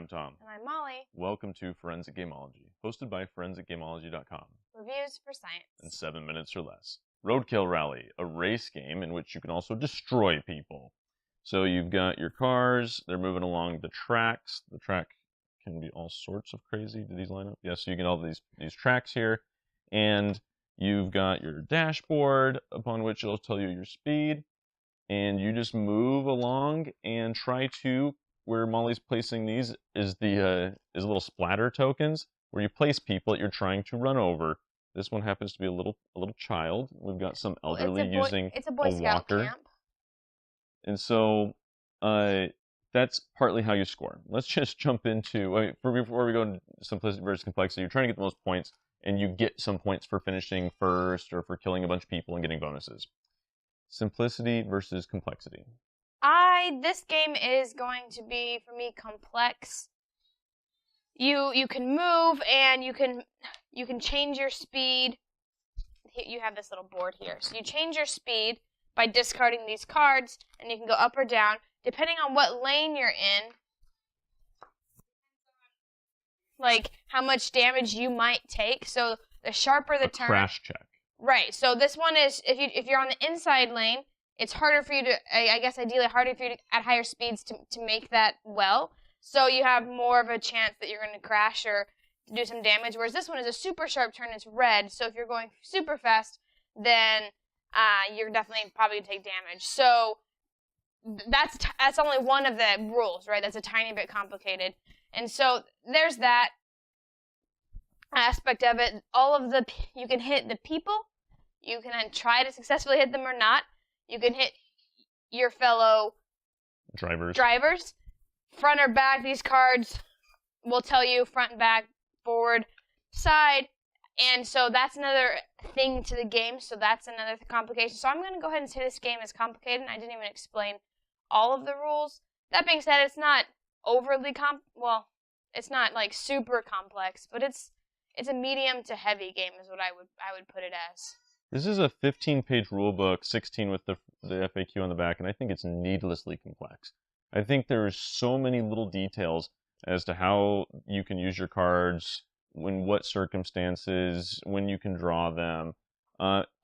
I'm Tom. And I'm Molly. Welcome to Forensic Gameology, hosted by ForensicGameology.com. Reviews for science. In 7 minutes or less. Roadkill Rally, a race game in which you can also destroy people. So you've got your cars, they're moving along the tracks. The track can be all sorts of crazy. Do these line up? Yes, so you get all these tracks here. And you've got your dashboard, upon which it'll tell you your speed. And you just move along and try to, where Molly's placing these is little splatter tokens, where you place people that you're trying to run over. This one happens to be a little child. We've got some elderly using a Boy Scout walker. camp. And so that's partly how you score. Let's just jump into, before we go into simplicity versus complexity, you're trying to get the most points, and you get some points for finishing first or for killing a bunch of people and getting bonuses. Simplicity versus complexity. This game is going to be, for me, complex. You can move and you can change your speed. You have this little board here. So you change your speed by discarding these cards, and you can go up or down depending on what lane you're in. Like how much damage you might take. So the sharper the turn. Crash check. Right. So this one is if you're on the inside lane, it's harder for you to, I guess ideally harder for you to, at higher speeds to make that well. So you have more of a chance that you're going to crash or do some damage. Whereas this one is a super sharp turn. It's red. So if you're going super fast, then you're definitely probably going to take damage. So that's only one of the rules, right? That's a tiny bit complicated. And so there's that aspect of it. You can hit the people. You can try to successfully hit them or not. You can hit your fellow drivers. Front or back, these cards will tell you front, back, forward, side. And so that's another thing to the game. So that's another complication. So I'm going to go ahead and say this game is complicated. I didn't even explain all of the rules. That being said, it's not overly it's not like super complex, but it's a medium to heavy game is what I would put it as. This is a 15-page rulebook, 16 with the FAQ on the back, and I think it's needlessly complex. I think there's so many little details as to how you can use your cards, in what circumstances, when you can draw them.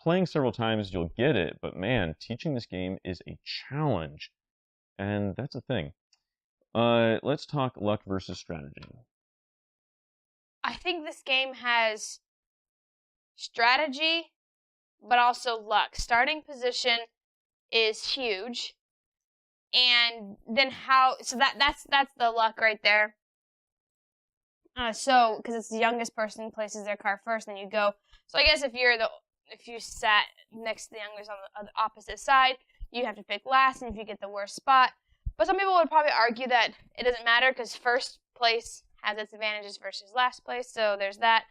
Playing several times, you'll get it, but man, teaching this game is a challenge, and that's a thing. Let's talk luck versus strategy. I think this game has strategy, but also luck. Starting position is huge, and then that's the luck right there. So because it's the youngest person places their card first, then you go. So I guess if you sat next to the youngest on the opposite side, you have to pick last, and if you get the worst spot. But some people would probably argue that it doesn't matter because first place has its advantages versus last place. So there's that.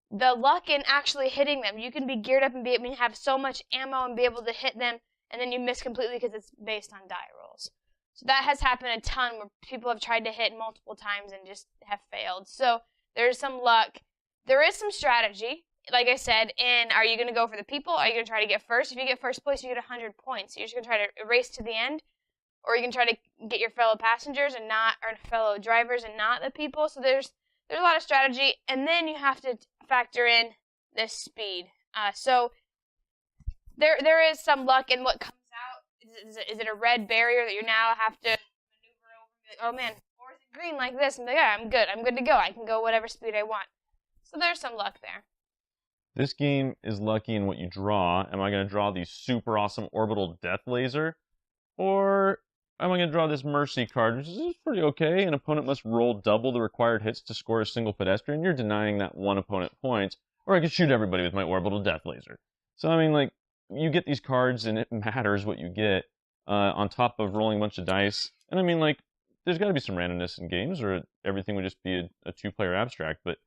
The luck in actually hitting them. You can be geared up and have so much ammo and be able to hit them, and then you miss completely because it's based on die rolls. So that has happened a ton where people have tried to hit multiple times and just have failed. So there's some luck. There is some strategy, like I said, and are you going to go for the people? Are you going to try to get first? If you get first place, you get 100 points. So you're just going to try to race to the end, or you can try to get your fellow passengers or fellow drivers and not the people. So there's a lot of strategy, and then you have to factor in the speed. So there is some luck in what comes out. Is it a red barrier that you now have to maneuver over? Oh man, or is it green like this? And yeah, I'm good. I'm good to go. I can go whatever speed I want. So there's some luck there. This game is lucky in what you draw. Am I going to draw the super awesome orbital death laser? Or am I going to draw this mercy card, which is pretty okay? An opponent must roll double the required hits to score a single pedestrian. You're denying that one opponent points. Or I can shoot everybody with my orbital death laser. So, I mean, like, you get these cards, and it matters what you get on top of rolling a bunch of dice. And, I mean, like, there's got to be some randomness in games, or everything would just be a two-player abstract. But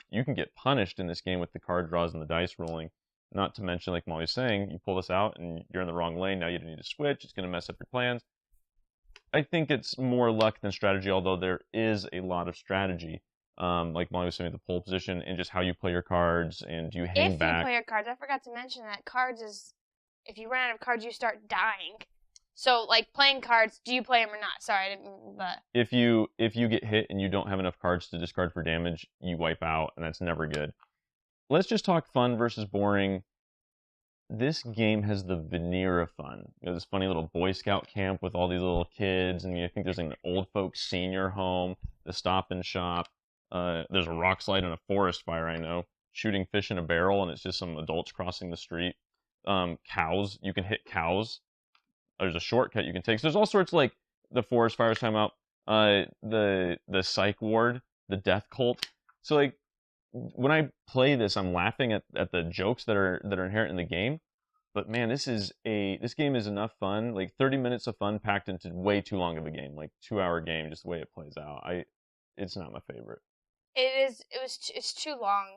you can get punished in this game with the card draws and the dice rolling. Not to mention, like Molly's saying, you pull this out and you're in the wrong lane. Now you need to switch. It's going to mess up your plans. I think it's more luck than strategy, although there is a lot of strategy. Like Molly was saying, the pole position and just how you play your cards and do you hang back. If you play your cards, I forgot to mention that cards is, if you run out of cards, you start dying. So, like, playing cards, do you play them or not? Sorry, I didn't, but... If you get hit and you don't have enough cards to discard for damage, you wipe out, and that's never good. Let's just talk fun versus boring. This game has the veneer of fun. You know, this funny little Boy Scout camp with all these little kids, and I think there's an old folks senior home, the Stop and Shop. There's a rock slide and a forest fire, I know. Shooting fish in a barrel, and it's just some adults crossing the street. Cows, you can hit cows. There's a shortcut you can take. So there's all sorts, like the forest fires time out, the psych ward, the death cult. So like when I play this, I'm laughing at the jokes that are inherent in the game. But man, this game is enough fun. Like 30 minutes of fun packed into way too long of a game, like 2-hour game, just the way it plays out. It's not my favorite. It's too long,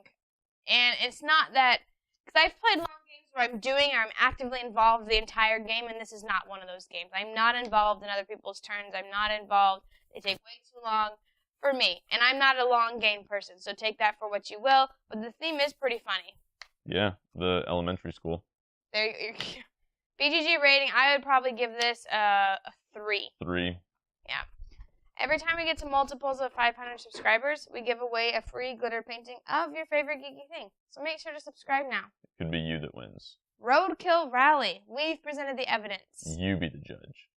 and it's not that because I've played long games where I'm actively involved the entire game, and this is not one of those games. I'm not involved in other people's turns. I'm not involved. They take way too long for me, and I'm not a long game person, so take that for what you will. But the theme is pretty funny. Yeah, the elementary school. There, BGG rating, I would probably give this a 3. 3. Yeah. Every time we get to multiples of 500 subscribers, we give away a free glitter painting of your favorite geeky thing. So make sure to subscribe now. It could be you that wins. Roadkill Rally. We've presented the evidence. You be the judge.